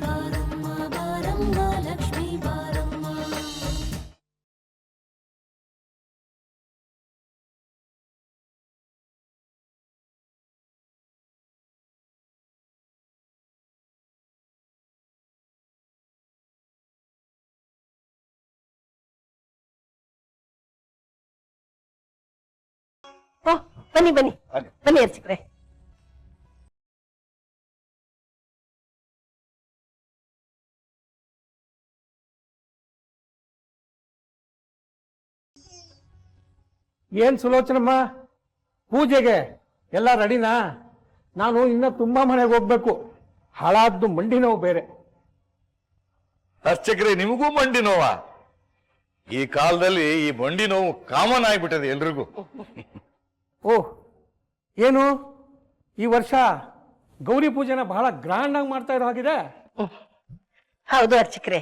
ಬಾರಮ್ಮ ಬಾರಮ್ಮ ಲಕ್ಷ್ಮೀ ಬಾರಮ್ಮ. ಓ ಬನ್ನಿ ಬನ್ನಿ ಬನ್ನಿ ಅರ್ಚಕ್ರೆ. ಏನ್ ಸುಲೋಚನಮ್ಮ, ಪೂಜೆಗೆ ಎಲ್ಲ ರೆಡಿನಾ? ನಾನು ಇನ್ನ ತುಂಬಾ ಮನೆಗೆ ಹೋಗ್ಬೇಕು. ಹಾಳಾದ್ದು ಮಂಡಿ ನೋವು ಬೇರೆ. ಅರ್ಚಕ್ರೆ, ನಿಮಗೂ ಮಂಡಿ ನೋವಾ? ಈ ಕಾಲದಲ್ಲಿ ಈ ಮಂಡಿ ನೋವು ಕಾಮನ್ ಆಗ್ಬಿಟ್ಟದೆ ಎಲ್ರಿಗೂ. ಓಹ್, ಏನು ಈ ವರ್ಷ ಗೌರಿ ಪೂಜೆನ ಬಹಳ ಗ್ರ್ಯಾಂಡ್ ಆಗಿ ಮಾಡ್ತಾ ಇರೋ ಹಾಗಿದೆ. ಹೌದು ಅರ್ಚಕ್ರೆ,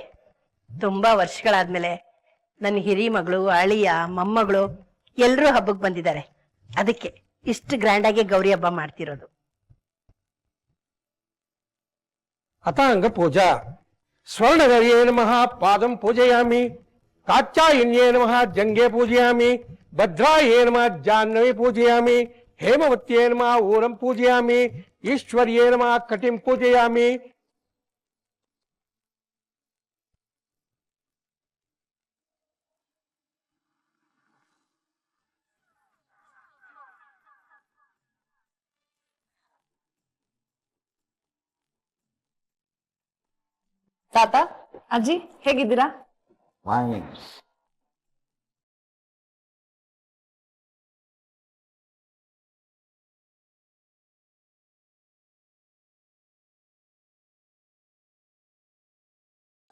ತುಂಬಾ ವರ್ಷಗಳಾದ್ಮೇಲೆ ನನ್ನ ಹಿರಿ ಮಗಳು, ಅಳಿಯ, ಮೊಮ್ಮಗಳು ಎಲ್ರೂ ಹಬ್ಬಕ್ಕೆ ಬಂದಿದ್ದಾರೆ. ಅದಕ್ಕೆ ಇಷ್ಟು ಗ್ರ್ಯಾಂಡ್ ಆಗಿ ಗೌರಿ ಹಬ್ಬ ಮಾಡ್ತಿರೋದು. ಅತಾಂಗ ಪೂಜಾ ಸ್ವರ್ಣಗರ್ಯೇ ನಮಃ ಪಾದಂ ಪೂಜಯಾಮಿ, ಕಾಚ್ಚಾಯನ್ಯೇ ನಮಃ ಜಂಗೆ ಪೂಜಯಾಮಿ, ಭದ್ರಾಯೇ ನಮಃ ಜಾಹ್ನವಿ ಪೂಜಯಾಮಿ, ಹೇಮವತ್ಯೇ ನಮಃ ಊರಂ ಪೂಜಯಾಮಿ, ಈಶ್ವರ್ಯೇ ನಮಃ ಕಟಿಂ ಪೂಜಯಾಮಿ. ತಾತ, ಅಜ್ಜಿ ಹೇಗಿದ್ದೀರಾ?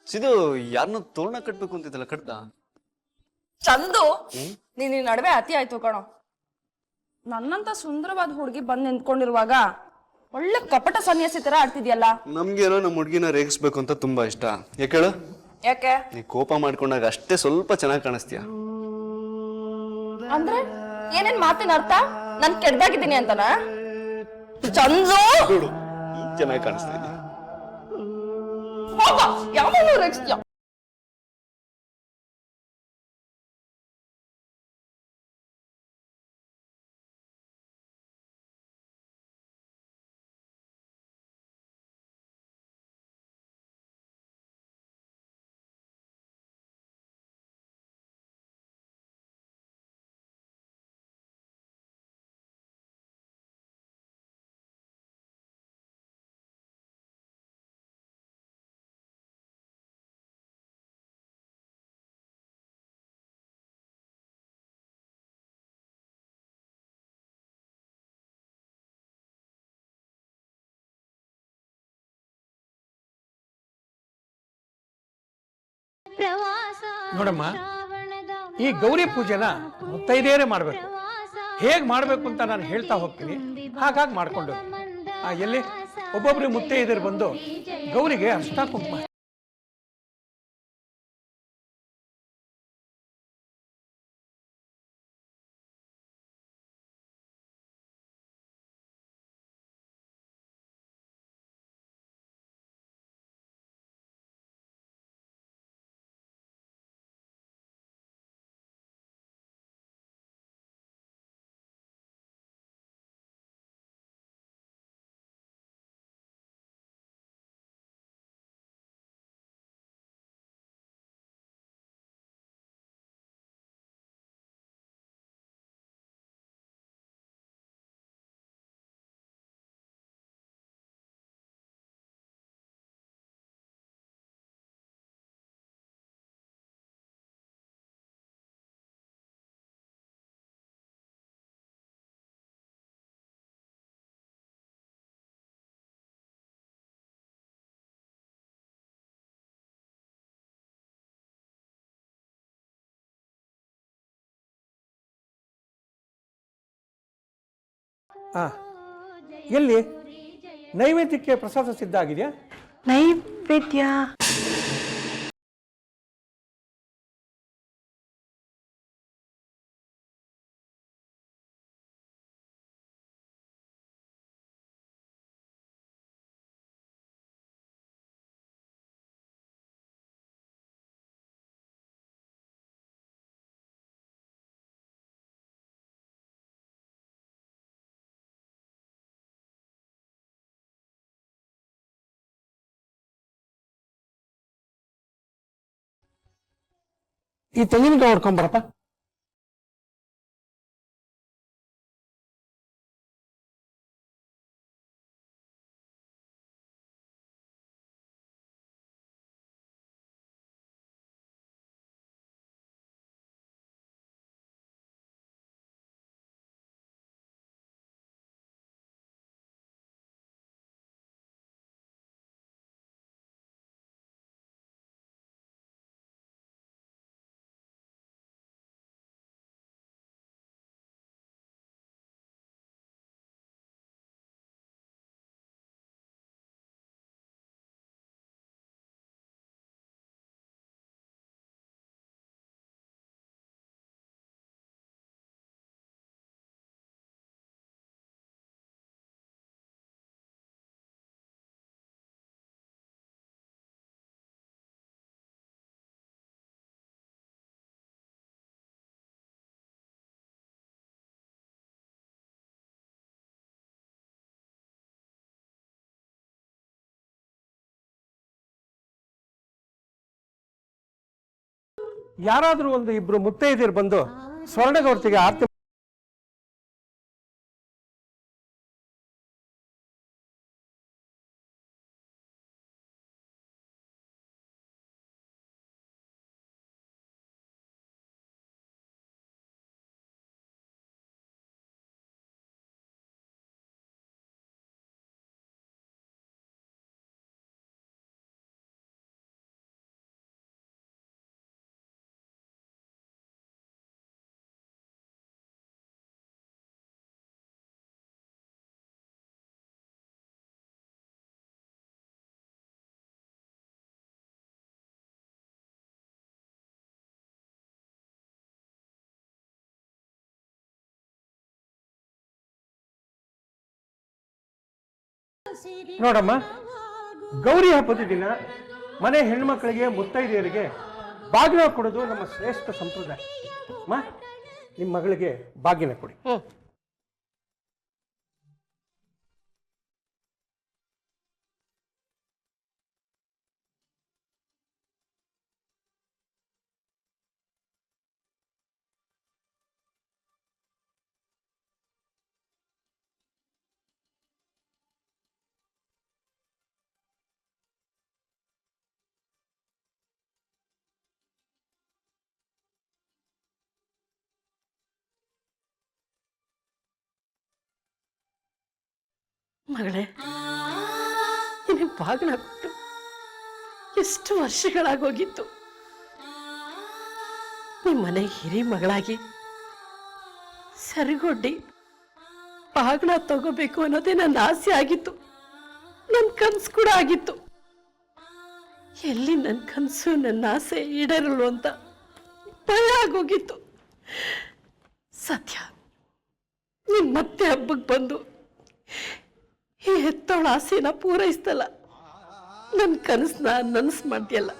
ಸಿದು ಯಾರನ್ನ ತೋರಣ ಕಟ್ಬೇಕು ಅಂತಿದ್ದಲ್ಲ, ಕಟ್ದ? ಚಂದು, ನೀನ್ ಈ ನಡುವೆ ಅತಿ ಆಯ್ತು ಕಣೋ. ನನ್ನಂತ ಸುಂದರವಾದ ಹುಡುಗಿ ಬಂದ್ ನಿಂತ್ಕೊಂಡಿರುವಾಗ ಒಳ್ಳೆ ಕಪಟ ಸನ್ಯಾಸಿ ತರ ಆಡ್ತಿದ್ಯಲ್ಲ. ನಮ್ಗೇನೋ ನಮ್ಮ ಹುಡುಗಿನ ರೇಗಿಸ್ಬೇಕು ಅಂತ ತುಂಬಾ ಇಷ್ಟ. ಯಾಕೇಳು? ಯಾಕೆ? ನೀ ಕೋಪ ಮಾಡ್ಕೊಂಡಾಗ ಅಷ್ಟೇ ಸ್ವಲ್ಪ ಚೆನ್ನಾಗಿ ಕಾಣಿಸ್ತೀಯ. ಅಂದ್ರೆ ಏನೇನ್ ಮಾತಿನ ಅರ್ಥ? ನಾನ್ ಕೆಡ್ದಾಗಿದ್ದೀನಿ ಅಂತನಾ? ಚಂದು, ಚೆನ್ನಾಗಿ ಕಾಣಿಸ್ತಾ ಇದೀಯ. ಯಾವನು ರೇಗಿಸ್ತೀಯ? ನೋಡಮ್ಮ, ಈ ಗೌರಿ ಪೂಜೆನ ಮುತ್ತೈದೆಯರೇ ಮಾಡ್ಬೇಕು. ಹೇಗ್ ಮಾಡ್ಬೇಕು ಅಂತ ನಾನು ಹೇಳ್ತಾ ಹೋಗ್ತೀನಿ, ಹಾಗಾಗಿ ಮಾಡ್ಕೊಂಡು ಎಲ್ಲಿ ಒಬ್ಬೊಬ್ರು ಮುತ್ತೈದೆಯರು ಬಂದು ಗೌರಿಗೆ ಅರ್ಶಿನ ಕುಂಕುಮ. ಎಲ್ಲಿ ನೈವೇದ್ಯಕ್ಕೆ ಪ್ರಸಾದ ಸಿದ್ಧ ಆಗಿದೆಯಾ? ನೈವೇದ್ಯ ಈ ತೆಂಗಿನಕಾಯಿ ಹೊಡ್ಕೊಂಬರಪ್ಪ. ಯಾರಾದ್ರೂ ಒಂದು ಇಬ್ರು ಮುತ್ತೈದಿರು ಬಂದು ಸ್ವರ್ಣಗೌರ್ತಿಗೆ ಆರ್ತಿ ನೋಡಮ್ಮ, ಗೌರಿ ಹಬ್ಬದ ದಿನ ಮನೆ ಹೆಣ್ಮಕ್ಳಿಗೆ ಮುತ್ತೈದೆಯರಿಗೆ ಬಾಗಿನ ಕೊಡೋದು ನಮ್ಮ ಶ್ರೇಷ್ಠ ಸಂಪ್ರದಾಯ. ನಿಮ್ಮ ಮಗಳಿಗೆ ಬಾಗಿನ ಕೊಡಿ. ಮಗಳೇ, ನಿನಗೆ ಬಾಗಿನ ಕೊಟ್ಟು ಎಷ್ಟು ವರ್ಷಗಳಾಗೋಗಿತ್ತು. ನಿಮ್ಮ ಮನೆ ಹಿರಿ ಮಗಳಾಗಿ ಸರಿಗೊಡ್ಡಿ ಬಾಗಿನ ತಗೋಬೇಕು ಅನ್ನೋದೇ ನನ್ನ ಆಸೆ ಆಗಿತ್ತು, ನನ್ನ ಕನಸು ಕೂಡ ಆಗಿತ್ತು. ಎಲ್ಲಿ ನನ್ನ ಕನಸು ನನ್ನ ಆಸೆ ಈಡೇರಲು ಅಂತ ಭಯ ಆಗೋಗಿತ್ತು. ಸತ್ಯ, ನೀನು ಮತ್ತೆ ಹಬ್ಬಕ್ಕೆ ಬಂದು ಈ ಹೆತ್ತವಳ ಆಸೆನ ಪೂರೈಸ್ತಲ್ಲ, ನನ್ನ ಕನಸನ್ನ ನನಸು ಮಾಡ್ತೀಯಲ್ಲ,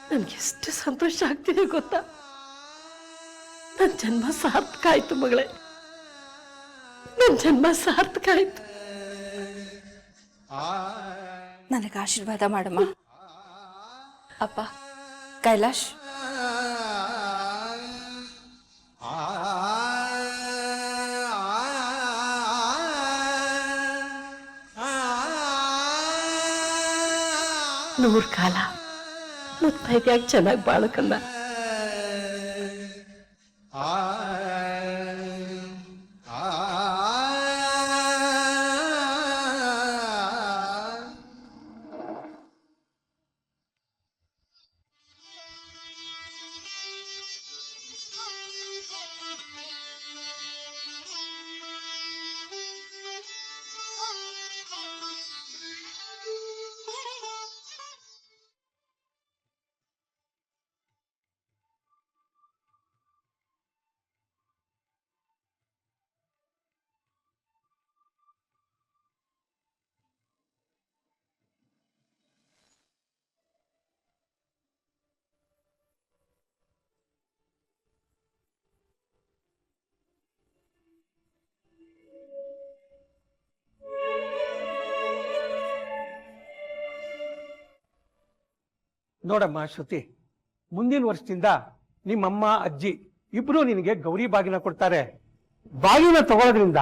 ನನಗೆಷ್ಟು ಸಂತೋಷ ಆಗ್ತಿದೆ ಗೊತ್ತಾ. ನನ್ನ ಜನ್ಮ ಸಾರ್ಥಕ ಆಯ್ತು ಮಗಳೇ, ನನ್ನ ಜನ್ಮ ಸಾರ್ಥಕ ಆಯ್ತು. ನನಗೆ ಆಶೀರ್ವಾದ ಮಾಡಮ್ಮ. ಅಪ್ಪ ಕೈಲಾಶ್, ನೂರು ಕಾಲ ಮುತ್ತೈದೆಯಾಗಿ ಚೆನ್ನಾಗಿ ಬಾಳಕಂದ. ನೋಡಮ್ಮ ಶ್ರುತಿ, ಮುಂದಿನ ವರ್ಷದಿಂದ ನಿಮ್ಮಮ್ಮ ಅಜ್ಜಿ ಇಬ್ರು ನಿನಗೆ ಗೌರಿ ಬಾಗಿನ ಕೊಡ್ತಾರೆ. ಬಾಗಿನ ತಗೊಳ್ಳೋದ್ರಿಂದ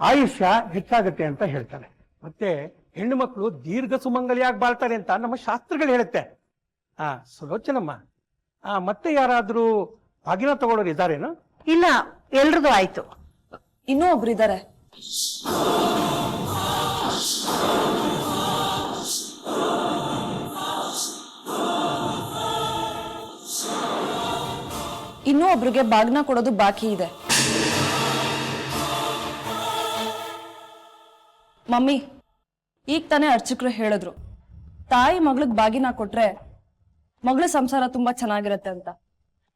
ಆಯುಷ್ಯ ಹೆಚ್ಚಾಗತ್ತೆ ಅಂತ ಹೇಳ್ತಾರೆ. ಮತ್ತೆ ಹೆಣ್ಣು ಮಕ್ಕಳು ದೀರ್ಘ ಸುಮಂಗಲಿಯಾಗಿ ಬಾಳ್ತಾರೆ ಅಂತ ನಮ್ಮ ಶಾಸ್ತ್ರಗಳು ಹೇಳುತ್ತೆ. ಸುಲೋಚನಮ್ಮ, ಮತ್ತೆ ಯಾರಾದ್ರೂ ಬಾಗಿನ ತಗೊಳ್ಳೋರು ಇದ್ದಾರೇನು? ಇಲ್ಲ, ಎಲ್ರದು ಆಯ್ತು. ಇನ್ನೂ ಒಬ್ರಿದ್ದಾರೆ. ಇನ್ನೂ ಒಬ್ರಿಗೆ ಬಾಗ್ನ ಕೊಡೋದು ಬಾಕಿ ಇದೆ. ಮಮ್ಮಿ, ಈಗ ತಾನೇ ಅರ್ಚಕರು ಹೇಳಿದ್ರು, ತಾಯಿ ಮಗಳಿಗೆ ಬಾಗಿನ ಕೊಟ್ರೆ ಮಗಳ ಸಂಸಾರ ತುಂಬಾ ಚೆನ್ನಾಗಿರತ್ತೆ ಅಂತ,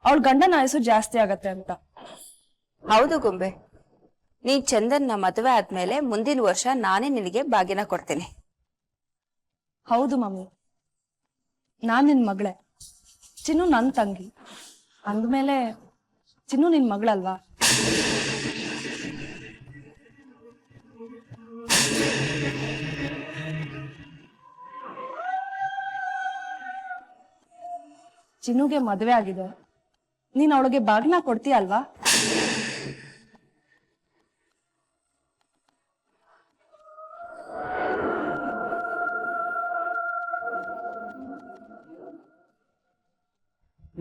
ಅವಳ ಗಂಡನ ಆಯಸ್ಸು ಜಾಸ್ತಿ ಆಗತ್ತೆ ಅಂತ. ಹೌದು ಗೊಂಬೆ, ನೀನ್ ಚಂದನ್ನ ಮದುವೆ ಆದ್ಮೇಲೆ ಮುಂದಿನ ವರ್ಷ ನಾನೇ ನಿನಗೆ ಬಾಗಿನ ಕೊಡ್ತೇನೆ. ಹೌದು ಮಮ್ಮಿ, ನಾನ್ ನಿನ್ ಮಗಳೇ, ಚಿನ್ನು ನನ್ ತಂಗಿ ಅಂದ್ಮೇಲೆ ಚಿನ್ನು ನಿನ್ ಮಗಳಲ್ವಾ? ಚಿನ್ನುಗೆ ಮದುವೆ ಆಗಿದೆ, ನೀನ್ ಅವಳಿಗೆ ಬಾಗಿನ ಕೊಡ್ತೀಯ ಅಲ್ವಾ?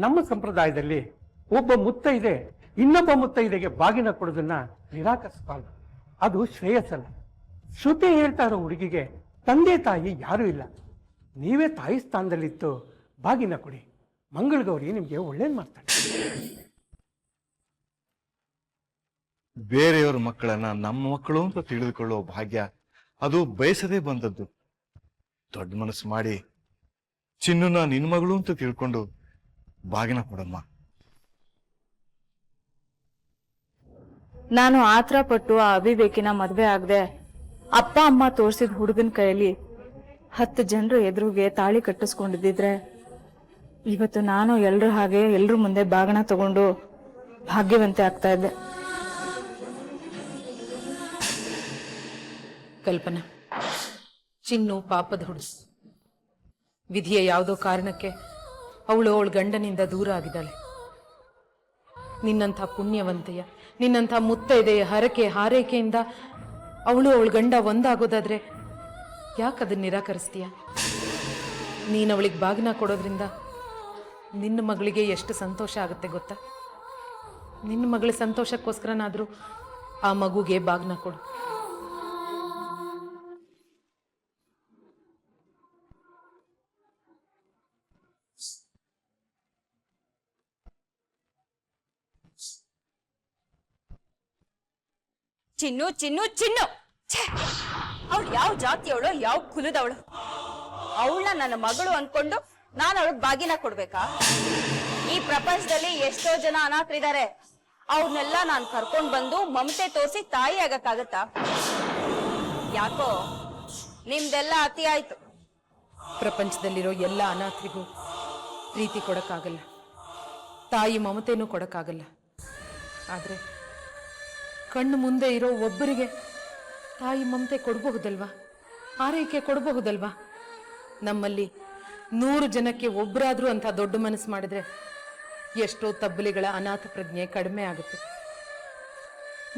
ನಮ್ಮ ಸಂಪ್ರದಾಯದಲ್ಲಿ ಒಬ್ಬ ಮುತ್ತೈದೆ ಇನ್ನೊಬ್ಬ ಮುತ್ತೈದೆಗೆ ಬಾಗಿನ ಕೊಡೋದನ್ನ ನಿರಾಕರಿಸಬಾರ್ದು. ಅದು ಶ್ರೇಯಸ್ಸಲ್ಲ. ಶ್ರುತಿ ಹೇಳ್ತಾ ಇರೋ ಹುಡುಗಿಗೆ ತಂದೆ ತಾಯಿ ಯಾರೂ ಇಲ್ಲ. ನೀವೇ ತಾಯಿ ಸ್ಥಾನದಲ್ಲಿತ್ತು ಬಾಗಿನ ಕೊಡಿ. ಮಂಗಳಗೌರಿ ನಿಮ್ಗೆ ಒಳ್ಳೇದ್ ಮಾಡ್ತಾಳೆ. ಬೇರೆಯವರ ಮಕ್ಕಳನ್ನ ನಮ್ಮ ಮಕ್ಕಳು ಅಂತ ತಿಳಿದುಕೊಳ್ಳುವ ಭಾಗ್ಯ ಅದು ಬಯಸದೇ ಬಂದದ್ದು. ದೊಡ್ಡ ಮನಸ್ಸು ಮಾಡಿ ಚಿನ್ನುನ ನಿನ್ ಮಗಳು ಅಂತ ತಿಳ್ಕೊಂಡು ಬಾಗಿನ ಕೊಡಮ್ಮ. ನಾನು ಆತರ ಪಟ್ಟು ಆ ಅವಿವೇಕಿನ ಮದ್ವೆ ಆಗದೆ ಅಪ್ಪ ಅಮ್ಮ ತೋರ್ಸಿದ ಹುಡುಗನ ಕೈಯಲ್ಲಿ 10 ಜನರು ಎದುರುಗೆ ತಾಳಿ ಕಟ್ಟಿಸ್ಕೊಂಡಿದ್ದಿದ್ರೆ ಇವತ್ತು ನಾನು ಎಲ್ರ ಹಾಗೆ ಎಲ್ರ ಮುಂದೆ ಬಾಗಣ ತಗೊಂಡು ಭಾಗ್ಯವಂತೆ ಆಗ್ತಾ ಇದ್ದೆ. ಕಲ್ಪನಾ, ಚಿನ್ನು ಪಾಪದ ಹುಡುಸ್. ವಿಧಿಯ ಯಾವುದೋ ಕಾರಣಕ್ಕೆ ಅವಳು ಅವಳ ಗಂಡನಿಂದ ದೂರ ಆಗಿದ್ದಾಳೆ. ನಿನ್ನಂಥ ಪುಣ್ಯವಂತೆಯ, ನಿನ್ನಂಥ ಮುತ್ತೈದೆಯ ಹರಕೆ ಹಾರೈಕೆಯಿಂದ ಅವಳು ಅವಳ ಗಂಡ ಒಂದಾಗೋದಾದ್ರೆ ಯಾಕದನ್ನ ನಿರಾಕರಿಸ್ತೀಯ? ನೀನು ಅವಳಿಗೆ ಬಾಗಿನ ಕೊಡೋದ್ರಿಂದ ನಿನ್ನ ಮಗಳಿಗೆ ಎಷ್ಟು ಸಂತೋಷ ಆಗುತ್ತೆ ಗೊತ್ತಾ? ನಿನ್ನ ಮಗಳ ಸಂತೋಷಕ್ಕೋಸ್ಕರನಾದ್ರೂ ಆ ಮಗುಗೆ ಬಾಗಿನ ಕೊಡು. ಚಿನ್ನು ಚಿನ್ನು ಚಿನ್ನು, ಅವಳು ಯಾವ ಜಾತಿಯವಳು, ಯಾವ ಕುಲದವಳು? ಅವಳನ್ನ ನನ್ನ ಮಗಳು ಅನ್ಕೊಂಡು ನಾನು ಅವಳಿಗೆ ಬಾಗಿನ ಕೊಡ್ಬೇಕಾ? ಈ ಪ್ರಪಂಚದಲ್ಲಿ ಎಷ್ಟೋ ಜನ ಅನಾಥರಿದ್ದಾರೆ. ಅವ್ರನ್ನೆಲ್ಲ ನಾನು ಕರ್ಕೊಂಡ್ ಬಂದು ಮಮತೆ ತೋರಿಸಿ ತಾಯಿ ಆಗಕ್ಕಾಗತ್ತಾ? ಯಾಕೋ ನಿಮ್ದೆಲ್ಲ ಅತಿ ಆಯ್ತು. ಪ್ರಪಂಚದಲ್ಲಿರೋ ಎಲ್ಲ ಅನಾಥರಿಗೂ ಪ್ರೀತಿ ಕೊಡಕ್ಕಾಗಲ್ಲ, ತಾಯಿ ಮಮತೆನೂ ಕೊಡಕ್ಕಾಗಲ್ಲ. ಆದ್ರೆ ಕಣ್ಣು ಮುಂದೆ ಇರೋ ಒಬ್ಬರಿಗೆ ತಾಯಿ ಮಮತೆ ಕೊಡಬಹುದಲ್ವಾ? ಆರೈಕೆ ಕೊಡಬಹುದಲ್ವಾ? ನಮ್ಮಲ್ಲಿ 100 ಜನಕ್ಕೆ ಒಬ್ಬರಾದ್ರೂ ಅಂತ ದೊಡ್ಡ ಮನಸ್ಸು ಮಾಡಿದ್ರೆ ಎಷ್ಟೋ ತಬ್ಬಲಿಗಳ ಅನಾಥ ಪ್ರಜ್ಞೆ ಕಡಿಮೆ ಆಗುತ್ತೆ.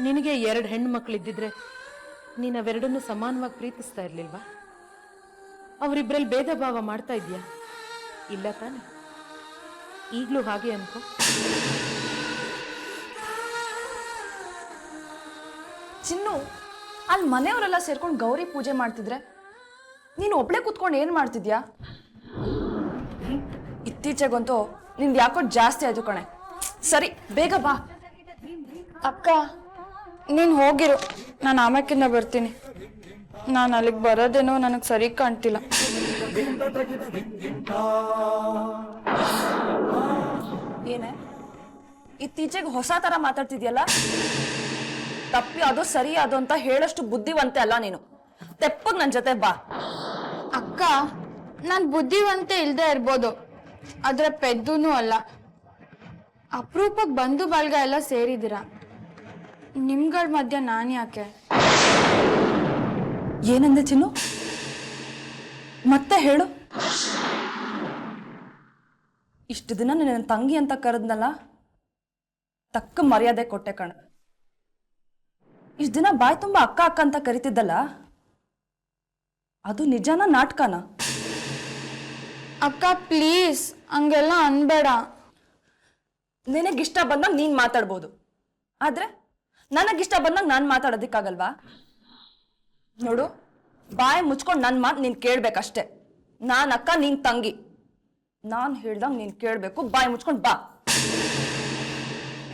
ನಿನಗೆ 2 ಹೆಣ್ಣು ಮಕ್ಕಳಿದ್ದಿದ್ರೆ ನೀನು ಅವೆರಡನ್ನೂ ಸಮಾನವಾಗಿ ಪ್ರೀತಿಸ್ತಾ ಇರ್ಲಿಲ್ವಾ? ಅವರಿಬ್ಬರಲ್ಲಿ ಭೇದ ಭಾವ ಮಾಡ್ತಾ ಇದೀಯಾ? ಇಲ್ಲ ತಾನೆ? ಈಗಲೂ ಹಾಗೆ ಅನ್ಕೋ. ಚಿನ್ನು, ಅಲ್ಲಿ ಮನೆಯವರೆಲ್ಲ ಸೇರ್ಕೊಂಡು ಗೌರಿ ಪೂಜೆ ಮಾಡ್ತಿದ್ರೆ ನೀನು ಒಬ್ಳೆ ಕೂತ್ಕೊಂಡು ಏನ್ ಮಾಡ್ತಿದ್ಯಾ? ಇತ್ತೀಚೆಗಂತೂ ನಿಂದು ಯಾಕೋ ಜಾಸ್ತಿ ಆಯ್ತು ಕಣೆ. ಸರಿ, ಬೇಗ ಬಾ. ಅಕ್ಕ, ನೀನ್ ಹೋಗಿರು, ನಾನು ಆಮೇಕಿಂದ ಬರ್ತೀನಿ. ನಾನು ಅಲ್ಲಿಗೆ ಬರೋದೇನೋ ನನಗೆ ಸರಿ ಕಾಣ್ತಿಲ್ಲ. ಏನೇ ಇತ್ತೀಚೆಗೆ ಹೊಸ ತರ ಮಾತಾಡ್ತಿದ್ಯಲ್ಲ? ತಪ್ಪಿ ಅದು ಸರಿ ಅದು ಅಂತ ಹೇಳಷ್ಟು ಬುದ್ಧಿವಂತೆ ಅಲ್ಲ ನೀನು. ತೆಪ್ಪಗ್ ನನ್ ಜೊತೆ ಬಾ. ಅಕ್ಕ, ನಾನ್ ಬುದ್ಧಿವಂತೆ ಇಲ್ದೇ ಇರ್ಬೋದು, ಆದ್ರೆ ಪೆದ್ದೂನು ಅಲ್ಲ. ಅಪರೂಪಕ್ಕೆ ಬಂಧು ಬಳಗ ಎಲ್ಲ ಸೇರಿದಿರ, ನಿಮ್ಗಳ ಮಧ್ಯ ನಾನ್ ಯಾಕೆ? ಏನಂದೆ ಚಿನ್ನು? ಮತ್ತೆ ಹೇಳು. ಇಷ್ಟು ದಿನ ನಿನ್ನ ತಂಗಿ ಅಂತ ಕರೆದ್ನಲ್ಲ, ತಕ್ಕ ಮರ್ಯಾದೆ ಕೊಟ್ಟೆ ಕಣ. ಇಷ್ಟು ದಿನ ಬಾಯ್ ತುಂಬಾ ಅಕ್ಕ ಅಕ್ಕ ಅಂತ ಕರಿತಿದ್ದಲ್ಲ, ಅದು ನಿಜಾನ ನಾಟಕನ? ಅಕ್ಕ ಪ್ಲೀಸ್ ಹಂಗೆಲ್ಲ ಅನ್ಬೇಡ. ನಿನಗಿಷ್ಟ ಬಂದಾಗ ನೀನ್ ಮಾತಾಡ್ಬೋದು, ಆದ್ರೆ ನನಗಿಷ್ಟ ಬಂದಾಗ ನಾನ್ ಮಾತಾಡೋದಿಕ್ಕಾಗಲ್ವಾ? ನೋಡು, ಬಾಯಿ ಮುಚ್ಕೊಂಡು ನನ್ನ ಮಾತು ನೀನ್ ಕೇಳ್ಬೇಕಷ್ಟೆ. ನಾನ್ ಅಕ್ಕ, ನೀನ್ ತಂಗಿ. ನಾನ್ ಹೇಳ್ದಂಗ ನೀನ್ ಕೇಳ್ಬೇಕು, ಬಾಯಿ ಮುಚ್ಕೊಂಡು ಬಾ.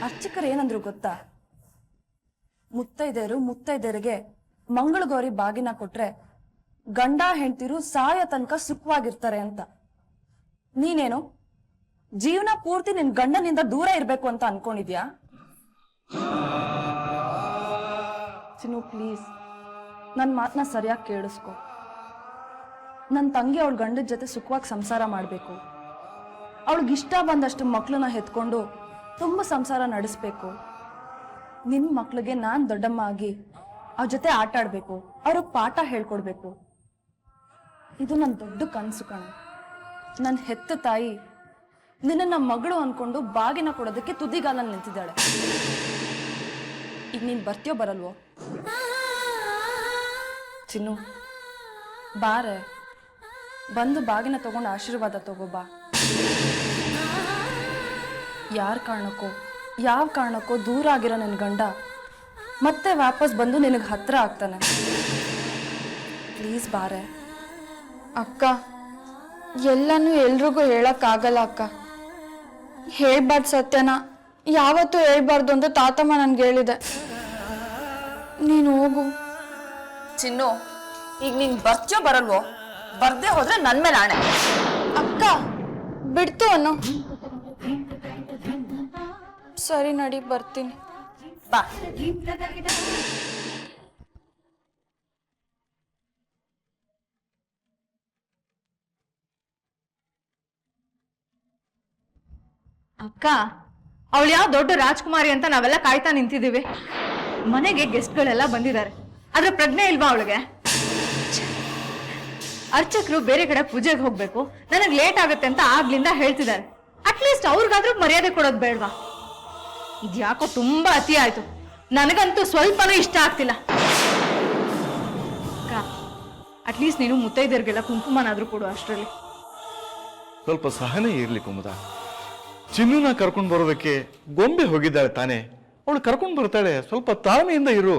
ಅರ್ಚಕರು ಏನಂದ್ರು ಗೊತ್ತಾ? ಮುತ್ತೈದೆಯರಿಗೆ ಮಂಗಳಗೌರಿ ಬಾಗಿನ ಕೊಟ್ರೆ ಗಂಡ ಹೆಂಡ್ತಿರು ಸಾಯ ತನಕ ಸುಖವಾಗಿರ್ತಾರೆ ಅಂತ. ನೀನೇನು ಜೀವನ ಪೂರ್ತಿ ನಿನ್ ಗಂಡನಿಂದ ದೂರ ಇರ್ಬೇಕು ಅಂತ ಅನ್ಕೊಂಡಿದ್ಯಾ? ಚಿನ್ನು ಪ್ಲೀಸ್, ನನ್ನ ಮಾತನ್ನ ಸರಿಯಾಗಿ ಕೇಳಿಸ್ಕೊ. ನನ್ನ ತಂಗಿ ಅವಳ ಗಂಡದ ಜೊತೆ ಸುಖವಾಗಿ ಸಂಸಾರ ಮಾಡಬೇಕು. ಅವಳಿಗಿಷ್ಟ ಬಂದಷ್ಟು ಮಕ್ಕಳನ್ನ ಹೆತ್ಕೊಂಡು ತುಂಬ ಸಂಸಾರ ನಡೆಸ್ಬೇಕು. ನಿನ್ನ ಮಕ್ಳಿಗೆ ನಾನು ದೊಡ್ಡಮ್ಮ ಆಗಿ ಅವ್ರ ಜೊತೆ ಆಟ ಆಡ್ಬೇಕು, ಅವ್ರಿಗೆ ಪಾಠ ಹೇಳ್ಕೊಡ್ಬೇಕು. ಇದು ನನ್ನ ದೊಡ್ಡ ಕನಸು ಕಣ. ನನ್ನ ಹೆತ್ತ ತಾಯಿ ನಿನ್ನ ಮಗಳು ಅನ್ಕೊಂಡು ಬಾಗಿನ ಕೊಡೋದಕ್ಕೆ ತುದಿಗಾಲಲ್ಲಿ ನಿಂತಿದ್ದಾಳೆ. ಈಗ ನೀನ್ ಬರ್ತೀಯೋ ಬರಲ್ವೋ? ಚಿನ್ನು ಬಾರೆ, ಬಂದು ಬಾಗಿನ ತಗೊಂಡು ಆಶೀರ್ವಾದ ತಗೋ ಬಾ. ಯಾರ ಕಾರಣಕ್ಕೋ ಯಾವ ಕಾರಣಕ್ಕೋ ದೂರ ಆಗಿರೋ ನನ್ನ ಗಂಡ ಮತ್ತೆ ವಾಪಸ್ ಬಂದು ನಿನಗೆ ಹತ್ರ ಆಗ್ತಾನೆ. ಪ್ಲೀಸ್ ಬಾರೆ. ಅಕ್ಕ ಎಲ್ಲನೂ ಎಲ್ರಿಗೂ ಹೇಳಕ್ಕಾಗಲ್ಲ ಅಕ್ಕ. ಹೇಳ್ಬಾರ್ದು ಸತ್ಯನ ಯಾವತ್ತೂ ಹೇಳ್ಬಾರ್ದು ಅಂತ ತಾತಮ್ಮ ನನ್ಗೆ ಹೇಳಿದೆ. ನೀನು ಹೋಗು. ಚಿನ್ನು, ಈಗ ನೀನ್ ಬರ್ತೀಯೋ ಬರಲ್ವೋ? ಬರ್ದೇ ಹೋದ್ರೆ ನನ್ ಮೇಲೆ ಆಣೆ. ಅಕ್ಕ ಬಿಡ್ತು ಅನ್ನೋ. ಸರಿ ನಡಿ, ಬರ್ತೀನಿ. ಬಾ. ಅಕ್ಕ, ಅವಳು ಯಾವ ದೊಡ್ಡ ರಾಜ್ಕುಮಾರಿ ಅಂತ ನಾವೆಲ್ಲ ಕಾಯ್ತಾ ನಿಂತಿದ್ದೀವಿ. ಮನೆಗೆ ಗೆಸ್ಟ್ಗಳೆಲ್ಲ ಬಂದಿದ್ದಾರೆ, ಆದ್ರೆ ಪ್ರಜ್ಞೆ ಇಲ್ವಾ ಅವಳಿಗೆ? ಅರ್ಚಕರು ಬೇರೆ ಕಡೆ ಪೂಜೆಗೆ ಹೋಗ್ಬೇಕು, ನನಗೆ ಲೇಟ್ ಆಗುತ್ತೆ ಅಂತ ಆಗ್ಲಿಂದ ಹೇಳ್ತಿದ್ದಾರೆ. ಅಟ್ಲೀಸ್ಟ್ ಅವ್ರಿಗಾದ್ರೂ ಮರ್ಯಾದೆ ಕೊಡೋದು ಬೇಡವಾ? ಇದ್ಯಾಕೋ ತುಂಬಾ ಅತಿ ಆಯ್ತು. ನನಗಂತೂ ಸ್ವಲ್ಪನೂ ಇಷ್ಟ ಆಗ್ತಿಲ್ಲ. ಅಕ್ಕ, ಅಟ್ಲೀಸ್ಟ್ ನೀನು ಮುತ್ತೈದೆಯರಿಗೆಲ್ಲ ಕುಂಕುಮನಾದ್ರೂ ಕೊಡು. ಅಷ್ಟರಲ್ಲಿ ಸ್ವಲ್ಪ ಸಹನೆ ಇರ್ಲಿ ಕುಮುದ. ಚಿನ್ನುನ ಕರ್ಕೊಂಡು ಬರೋದಕ್ಕೆ ಗೊಂಬೆ ಹೋಗಿದ್ದಾಳೆ ತಾನೆ, ಅವಳು ಕರ್ಕೊಂಡು ಬರ್ತಾಳೆ. ಸ್ವಲ್ಪ ತಾಳ್ಮೆಯಿಂದ ಇರು.